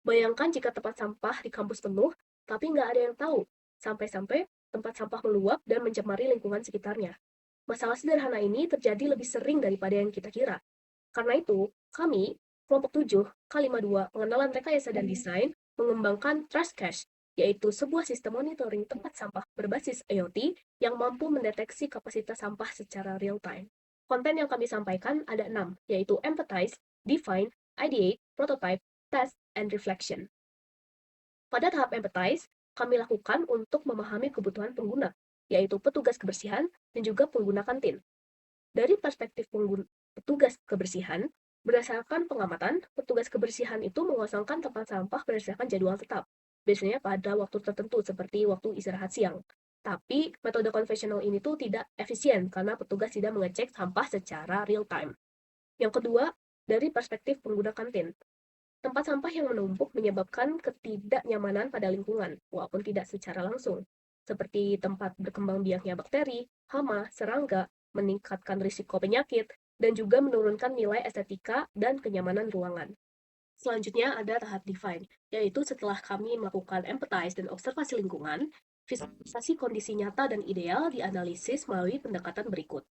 Bayangkan jika tempat sampah di kampus penuh, tapi nggak ada yang tahu, sampai-sampai tempat sampah meluap dan mencemari lingkungan sekitarnya. Masalah sederhana ini terjadi lebih sering daripada yang kita kira. Karena itu, kami, kelompok 7, K52, pengenalan rekayasa dan desain, mengembangkan Trust Cache, yaitu sebuah sistem monitoring tempat sampah berbasis IoT yang mampu mendeteksi kapasitas sampah secara real-time. Konten yang kami sampaikan ada 6, yaitu Empathize, Define, Ideate, Prototype, Test, and Reflection. Pada tahap Empathize, kami lakukan untuk memahami kebutuhan pengguna, yaitu petugas kebersihan dan juga pengguna kantin. Dari perspektif petugas kebersihan, berdasarkan pengamatan, petugas kebersihan itu mengosongkan tempat sampah berdasarkan jadwal tetap, biasanya pada waktu tertentu seperti waktu istirahat siang. Tapi metode konvensional ini tuh tidak efisien karena petugas tidak mengecek sampah secara real time. Yang kedua, dari perspektif pengguna kantin. Tempat sampah yang menumpuk menyebabkan ketidaknyamanan pada lingkungan, walaupun tidak secara langsung, seperti tempat berkembang biaknya bakteri, hama, serangga, meningkatkan risiko penyakit, dan juga menurunkan nilai estetika dan kenyamanan ruangan. Selanjutnya ada tahap define, yaitu setelah kami melakukan empathize dan observasi lingkungan, visualisasi kondisi nyata dan ideal dianalisis melalui pendekatan berikut.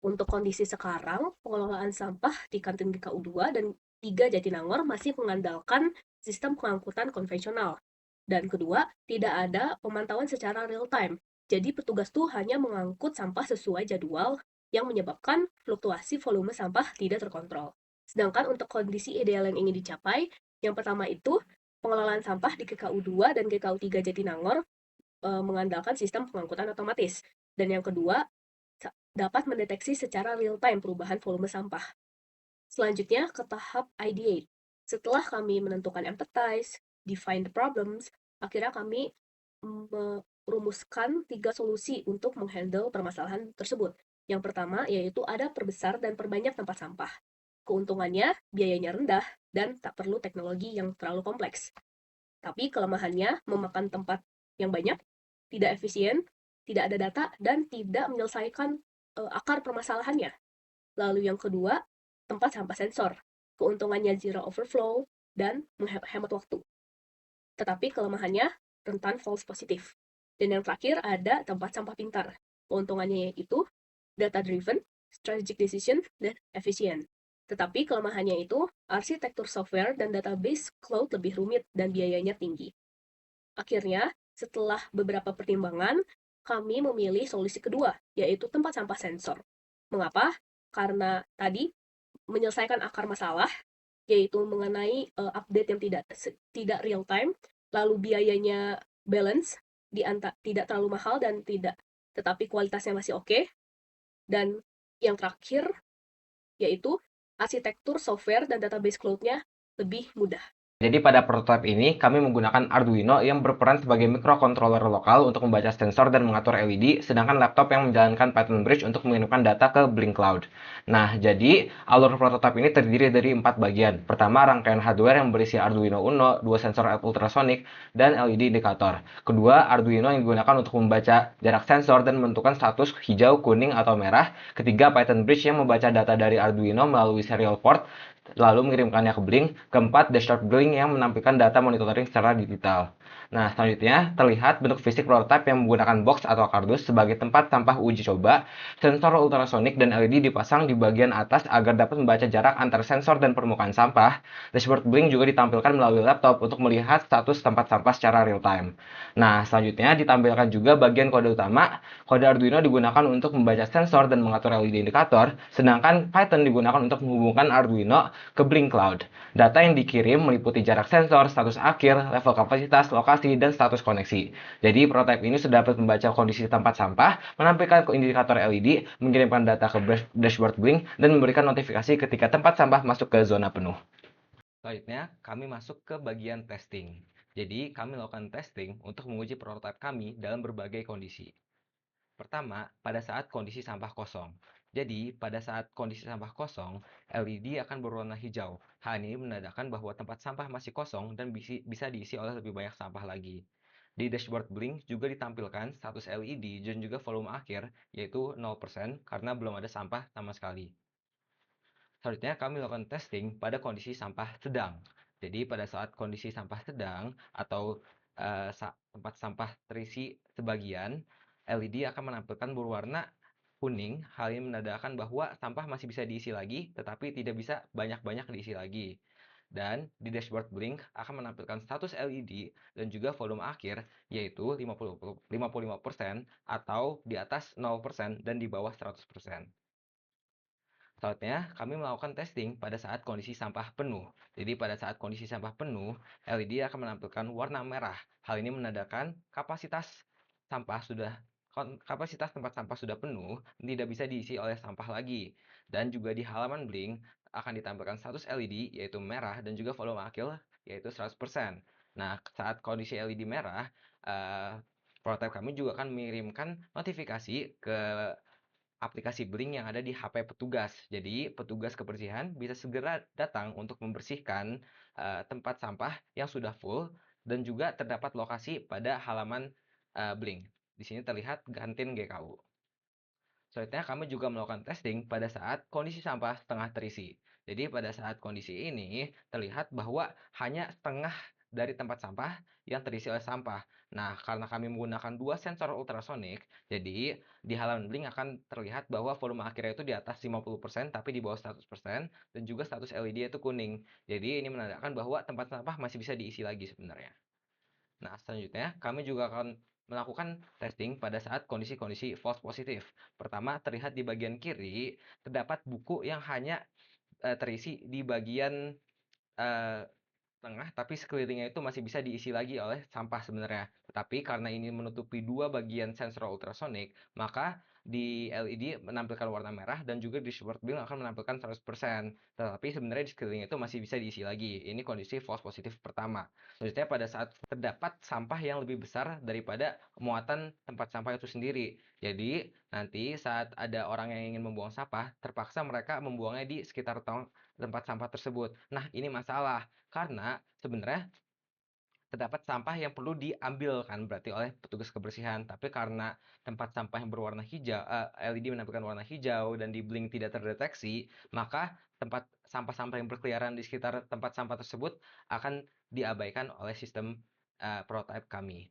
Untuk kondisi sekarang, pengelolaan sampah di kantin GKU 2 dan 3 Jatinangor masih mengandalkan sistem pengangkutan konvensional. Dan kedua, tidak ada pemantauan secara real time. Jadi petugas tuh hanya mengangkut sampah sesuai jadwal yang menyebabkan fluktuasi volume sampah tidak terkontrol. Sedangkan untuk kondisi ideal yang ingin dicapai, yang pertama itu pengelolaan sampah di GKU 2 dan GKU 3 Jatinangor mengandalkan sistem pengangkutan otomatis. Dan yang kedua, dapat mendeteksi secara real-time perubahan volume sampah. Selanjutnya ke tahap ideate. Setelah kami menentukan empathize, define the problems, akhirnya kami merumuskan 3 solusi untuk menghandle permasalahan tersebut. Yang pertama yaitu ada perbesar dan perbanyak tempat sampah. Keuntungannya, biayanya rendah, dan tak perlu teknologi yang terlalu kompleks. Tapi kelemahannya memakan tempat yang banyak, tidak efisien, tidak ada data, dan tidak menyelesaikan akar permasalahannya. Lalu yang kedua, tempat sampah sensor. Keuntungannya zero overflow dan menghemat waktu. Tetapi kelemahannya rentan false positif. Dan yang terakhir ada tempat sampah pintar. Keuntungannya yaitu data driven, strategic decision, dan efisien. Tetapi kelemahannya itu arsitektur software dan database cloud lebih rumit dan biayanya tinggi. Akhirnya, setelah beberapa pertimbangan, kami memilih solusi kedua, yaitu tempat sampah sensor. Mengapa? Karena tadi menyelesaikan akar masalah, yaitu mengenai update yang tidak real time, lalu biayanya balance, tidak terlalu mahal dan tetapi kualitasnya masih oke. Dan yang terakhir, yaitu arsitektur software dan database cloud-nya lebih mudah. Jadi pada prototipe ini, kami menggunakan Arduino yang berperan sebagai microcontroller lokal untuk membaca sensor dan mengatur LED, sedangkan laptop yang menjalankan Python Bridge untuk mengirimkan data ke Blink Cloud. Nah, jadi alur prototipe ini terdiri dari 4 bagian. Pertama, rangkaian hardware yang berisi Arduino Uno, 2 sensor ultrasonic, dan LED indikator. Kedua, Arduino yang digunakan untuk membaca jarak sensor dan menentukan status hijau, kuning, atau merah. Ketiga, Python Bridge yang membaca data dari Arduino melalui serial port, lalu mengirimkannya ke Blink. Keempat, dashboard Blink yang menampilkan data monitoring secara digital. Nah, selanjutnya terlihat bentuk fisik prototipe yang menggunakan box atau kardus sebagai tempat sampah uji coba. Sensor ultrasonik dan LED dipasang di bagian atas agar dapat membaca jarak antar sensor dan permukaan sampah. Dashboard Blink juga ditampilkan melalui laptop untuk melihat status tempat sampah secara real time. Nah, selanjutnya ditampilkan juga bagian kode utama. Kode Arduino digunakan untuk membaca sensor dan mengatur LED indikator, sedangkan Python digunakan untuk menghubungkan Arduino ke Blink Cloud. Data yang dikirim meliputi jarak sensor, status akhir, level kapasitas, lokasi, dan status koneksi. Jadi, prototipe ini sudah dapat membaca kondisi tempat sampah, menampilkan indikator LED, mengirimkan data ke dashboard Blink, dan memberikan notifikasi ketika tempat sampah masuk ke zona penuh. Selanjutnya, kami masuk ke bagian testing. Jadi, kami melakukan testing untuk menguji prototipe kami dalam berbagai kondisi. Pertama, pada saat kondisi sampah kosong. Jadi, pada saat kondisi sampah kosong, LED akan berwarna hijau. Hal ini menandakan bahwa tempat sampah masih kosong dan bisa diisi oleh lebih banyak sampah lagi. Di dashboard Blink juga ditampilkan status LED dan juga volume akhir, yaitu 0% karena belum ada sampah sama sekali. Selanjutnya, kami melakukan testing pada kondisi sampah sedang. Jadi pada saat kondisi sampah sedang atau tempat sampah terisi sebagian, LED akan menampilkan berwarna kuning. Hal ini menandakan bahwa sampah masih bisa diisi lagi, tetapi tidak bisa banyak-banyak diisi lagi. Dan di dashboard Blink akan menampilkan status LED dan juga volume akhir, yaitu 55% atau di atas 0% dan di bawah 100%. Selanjutnya, kami melakukan testing pada saat kondisi sampah penuh. Jadi pada saat kondisi sampah penuh, LED akan menampilkan warna merah. Hal ini menandakan kapasitas tempat sampah sudah penuh, tidak bisa diisi oleh sampah lagi. Dan juga di halaman Blink akan ditampilkan status LED yaitu merah dan juga volume akhir yaitu 100%. Nah, saat kondisi LED merah, eh, prototipe kami juga akan mengirimkan notifikasi ke aplikasi Blink yang ada di HP petugas. Jadi, petugas kebersihan bisa segera datang untuk membersihkan tempat sampah yang sudah full dan juga terdapat lokasi pada halaman Blink. Di sini terlihat kantin GKU. Selanjutnya, kami juga melakukan testing pada saat kondisi sampah setengah terisi. Jadi, pada saat kondisi ini, terlihat bahwa hanya setengah dari tempat sampah yang terisi oleh sampah. Nah, karena kami menggunakan dua sensor ultrasonik, jadi di halaman Blink akan terlihat bahwa volume akhirnya itu di atas 50%, tapi di bawah 100%, dan juga status LED itu kuning. Jadi, ini menandakan bahwa tempat sampah masih bisa diisi lagi sebenarnya. Nah, selanjutnya kami juga akan melakukan testing pada saat kondisi-kondisi false positif. Pertama, terlihat di bagian kiri terdapat buku yang hanya terisi di bagian eh, tengah, tapi sekelilingnya itu masih bisa diisi lagi oleh sampah sebenarnya. Tetapi karena ini menutupi dua bagian sensor ultrasonik, maka di LED menampilkan warna merah dan juga di dashboard Blink akan menampilkan 100%. Tetapi sebenarnya di sekelilingnya itu masih bisa diisi lagi. Ini kondisi false positif pertama. Selanjutnya pada saat terdapat sampah yang lebih besar daripada muatan tempat sampah itu sendiri. Jadi nanti saat ada orang yang ingin membuang sampah, terpaksa mereka membuangnya di sekitar tempat sampah tersebut. Nah, ini masalah karena sebenarnya terdapat sampah yang perlu diambil kan berarti oleh petugas kebersihan. Tapi karena tempat sampah yang berwarna hijau, LED menampilkan warna hijau dan di Blink tidak terdeteksi, maka tempat sampah-sampah yang berkeliaran di sekitar tempat sampah tersebut akan diabaikan oleh sistem prototipe kami.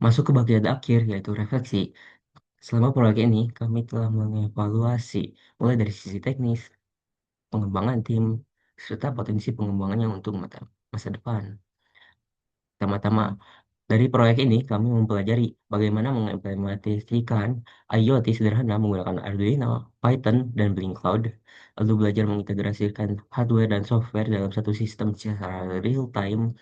Masuk ke bagian akhir, yaitu refleksi. Selama proyek ini, kami telah mengevaluasi mulai dari sisi teknis, pengembangan tim, serta potensi pengembangannya untuk masa depan. Pertama-tama, dari proyek ini, kami mempelajari bagaimana mengimplementasikan IoT sederhana menggunakan Arduino, Python, dan Blink Cloud, lalu belajar mengintegrasikan hardware dan software dalam satu sistem secara real-time,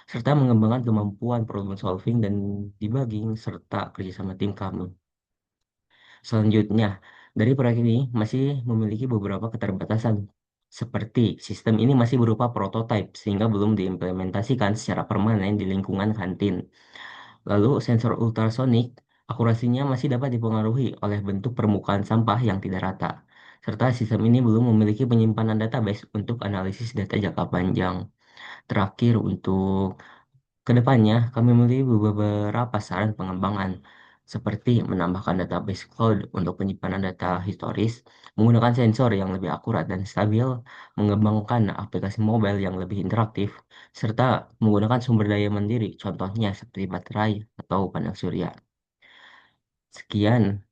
serta mengembangkan kemampuan problem solving dan debugging, serta kerjasama tim kami. Selanjutnya, dari proyek ini masih memiliki beberapa keterbatasan, seperti sistem ini masih berupa prototipe sehingga belum diimplementasikan secara permanen di lingkungan kantin. Lalu sensor ultrasonik, akurasinya masih dapat dipengaruhi oleh bentuk permukaan sampah yang tidak rata. Serta sistem ini belum memiliki penyimpanan database untuk analisis data jangka panjang. Terakhir, untuk kedepannya, kami memiliki beberapa saran pengembangan, seperti menambahkan database cloud untuk penyimpanan data historis, menggunakan sensor yang lebih akurat dan stabil, mengembangkan aplikasi mobile yang lebih interaktif, serta menggunakan sumber daya mandiri, contohnya seperti baterai atau panel surya. Sekian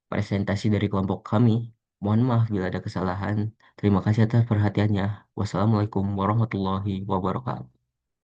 presentasi dari kelompok kami. Mohon maaf bila ada kesalahan. Terima kasih atas perhatiannya. Wassalamualaikum warahmatullahi wabarakatuh.